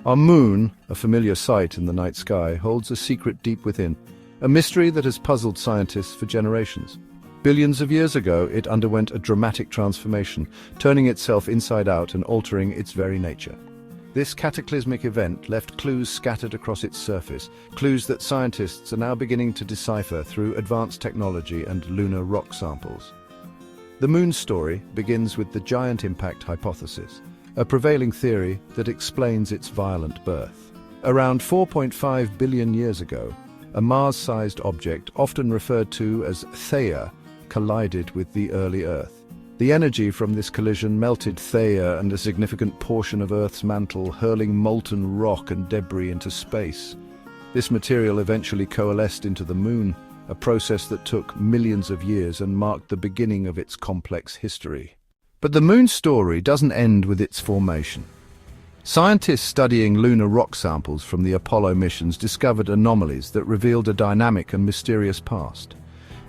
Our moon, a familiar sight in the night sky, holds a secret deep within, a mystery that has puzzled scientists for generations. Billions of years ago, it underwent a dramatic transformation, turning itself inside out and altering its very nature. This cataclysmic event left clues scattered across its surface, clues that scientists are now beginning to decipher through advanced technology and lunar rock samples. The moon's story begins with the giant impact hypothesis, a prevailing theory that explains its violent birth. Around 4.5 billion years ago, a Mars-sized object, often referred to as Theia, collided with the early Earth. The energy from this collision melted Theia and a significant portion of Earth's mantle, hurling molten rock and debris into space. This material eventually coalesced into the Moon, a process that took millions of years and marked the beginning of its complex history. But the Moon's story doesn't end with its formation. Scientists studying lunar rock samples from the Apollo missions discovered anomalies that revealed a dynamic and mysterious past.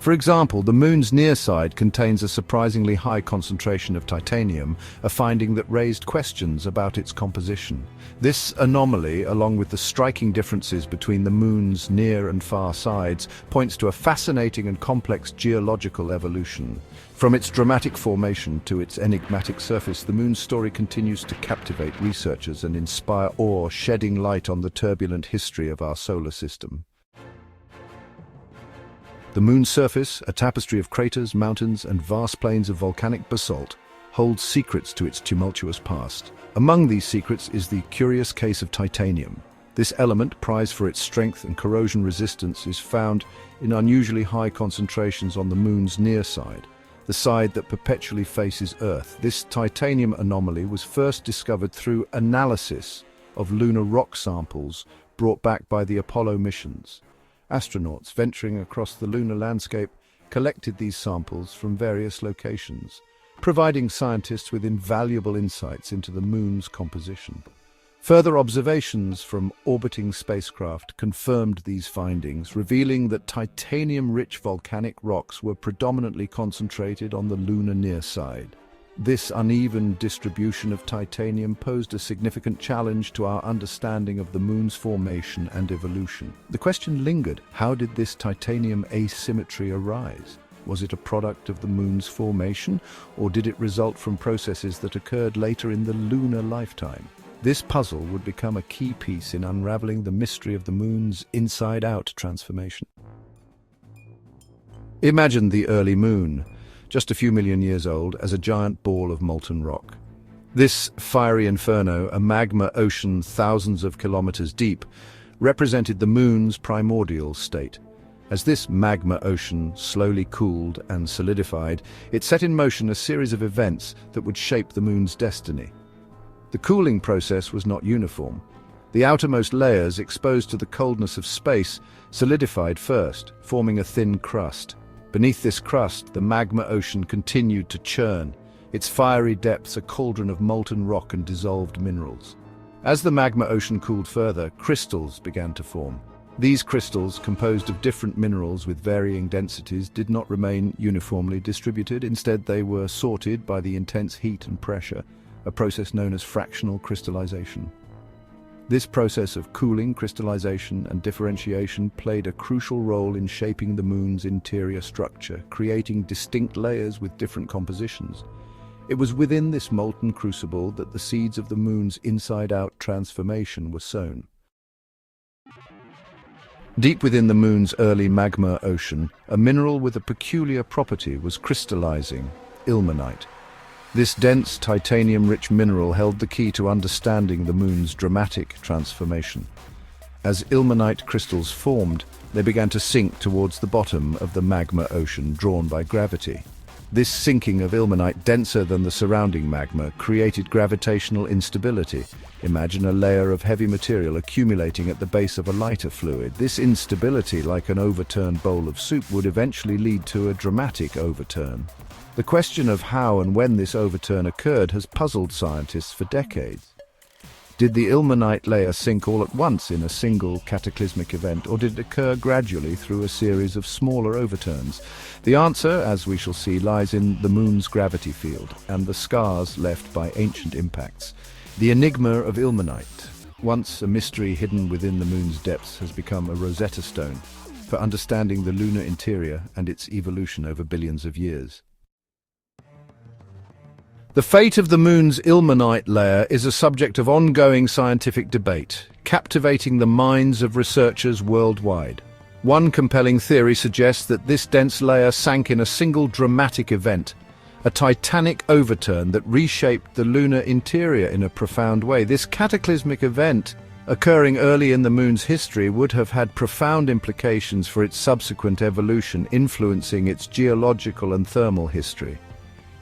For example, the Moon's near side contains a surprisingly high concentration of titanium, a finding that raised questions about its composition. This anomaly, along with the striking differences between the Moon's near and far sides, points to a fascinating and complex geological evolution. From its dramatic formation to its enigmatic surface, the Moon's story continues to captivate researchers and inspire awe, shedding light on the turbulent history of our solar system. The Moon's surface, a tapestry of craters, mountains, and vast plains of volcanic basalt, holds secrets to its tumultuous past. Among these secrets is the curious case of titanium. This element, prized for its strength and corrosion resistance, is found in unusually high concentrations on the Moon's near side, the side that perpetually faces Earth. This titanium anomaly was first discovered through analysis of lunar rock samples brought back by the Apollo missions. Astronauts venturing across the lunar landscape collected these samples from various locations, providing scientists with invaluable insights into the Moon's composition. Further observations from orbiting spacecraft confirmed these findings, revealing that titanium-rich volcanic rocks were predominantly concentrated on the lunar near side. This uneven distribution of titanium posed a significant challenge to our understanding of the Moon's formation and evolution. The question lingered: how did this titanium asymmetry arise? Was it a product of the Moon's formation, or did it result from processes that occurred later in the lunar lifetime? This puzzle would become a key piece in unraveling the mystery of the Moon's inside-out transformation. Imagine the early Moon, just a few million years old, as a giant ball of molten rock. This fiery inferno, a magma ocean thousands of kilometers deep, represented the Moon's primordial state. As this magma ocean slowly cooled and solidified, it set in motion a series of events that would shape the Moon's destiny. The cooling process was not uniform. The outermost layers, exposed to the coldness of space, solidified first, forming a thin crust. Beneath this crust, the magma ocean continued to churn, its fiery depths a cauldron of molten rock and dissolved minerals. As the magma ocean cooled further, crystals began to form. These crystals, composed of different minerals with varying densities, did not remain uniformly distributed. Instead, they were sorted by the intense heat and pressure, a process known as fractional crystallization. This process of cooling, crystallization, and differentiation played a crucial role in shaping the Moon's interior structure, creating distinct layers with different compositions. It was within this molten crucible that the seeds of the Moon's inside-out transformation were sown. Deep within the Moon's early magma ocean, a mineral with a peculiar property was crystallizing: ilmenite. This dense, titanium-rich mineral held the key to understanding the Moon's dramatic transformation. As ilmenite crystals formed, they began to sink towards the bottom of the magma ocean, drawn by gravity. This sinking of ilmenite, denser than the surrounding magma, created gravitational instability. Imagine a layer of heavy material accumulating at the base of a lighter fluid. This instability, like an overturned bowl of soup, would eventually lead to a dramatic overturn. The question of how and when this overturn occurred has puzzled scientists for decades. Did the ilmenite layer sink all at once in a single cataclysmic event, or did it occur gradually through a series of smaller overturns? The answer, as we shall see, lies in the Moon's gravity field and the scars left by ancient impacts. The enigma of ilmenite. once a mystery hidden within the moon's depths, has become a Rosetta Stone for understanding the lunar interior and its evolution over billions of years. The fate of the moon's ilmenite layer is a subject of ongoing scientific debate, captivating the minds of researchers worldwide. One compelling theory suggests that this dense layer sank in a single dramatic event, a titanic overturn that reshaped the lunar interior in a profound way. This cataclysmic event, occurring early in the moon's history, would have had profound implications for its subsequent evolution, influencing its geological and thermal history.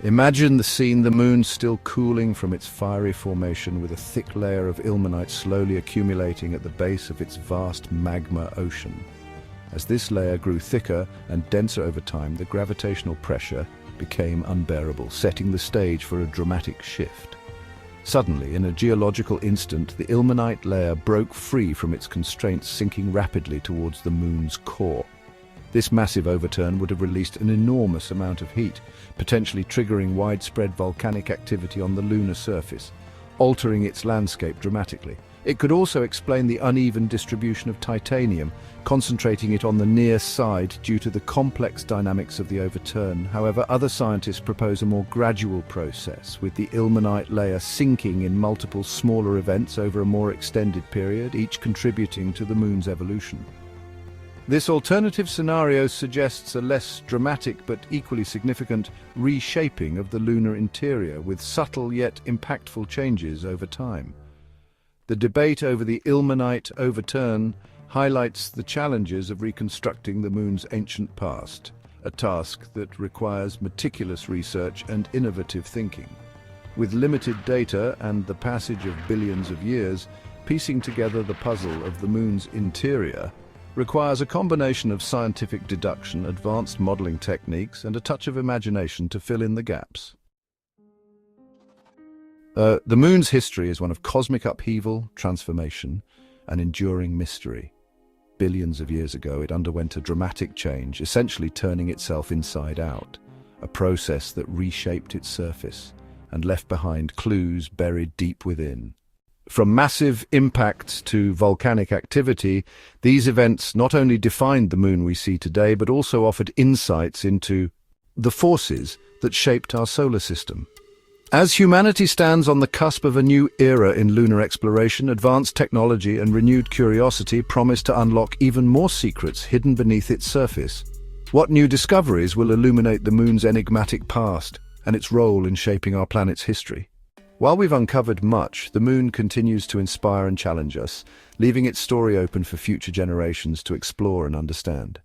Imagine the scene: the moon still cooling from its fiery formation, with a thick layer of ilmenite slowly accumulating at the base of its vast magma ocean. As this layer grew thicker and denser over time, the gravitational pressure became unbearable, setting the stage for a dramatic shift. Suddenly, in a geological instant, the ilmenite layer broke free from its constraints, sinking rapidly towards the moon's core. This massive overturn would have released an enormous amount of heat, potentially triggering widespread volcanic activity on the lunar surface, altering its landscape dramatically. It could also explain the uneven distribution of titanium, concentrating it on the near side due to the complex dynamics of the overturn. However, other scientists propose a more gradual process, with the ilmenite layer sinking in multiple smaller events over a more extended period, each contributing to the moon's evolution. This alternative scenario suggests a less dramatic but equally significant reshaping of the lunar interior, with subtle yet impactful changes over time. The debate over the ilmenite overturn highlights the challenges of reconstructing the moon's ancient past, a task that requires meticulous research and innovative thinking. With limited data and the passage of billions of years, piecing together the puzzle of the moon's interior requires a combination of scientific deduction, advanced modeling techniques, and a touch of imagination to fill in the gaps. The moon's history is one of cosmic upheaval, transformation, and enduring mystery. Billions of years ago, it underwent a dramatic change, essentially turning itself inside out, a process that reshaped its surface and left behind clues buried deep within. From massive impacts to volcanic activity, these events not only defined the moon we see today, but also offered insights into the forces that shaped our solar system. As humanity stands on the cusp of a new era in lunar exploration, advanced technology and renewed curiosity promise to unlock even more secrets hidden beneath its surface. What new discoveries will illuminate the moon's enigmatic past and its role in shaping our planet's history? While we've uncovered much, the moon continues to inspire and challenge us, leaving its story open for future generations to explore and understand.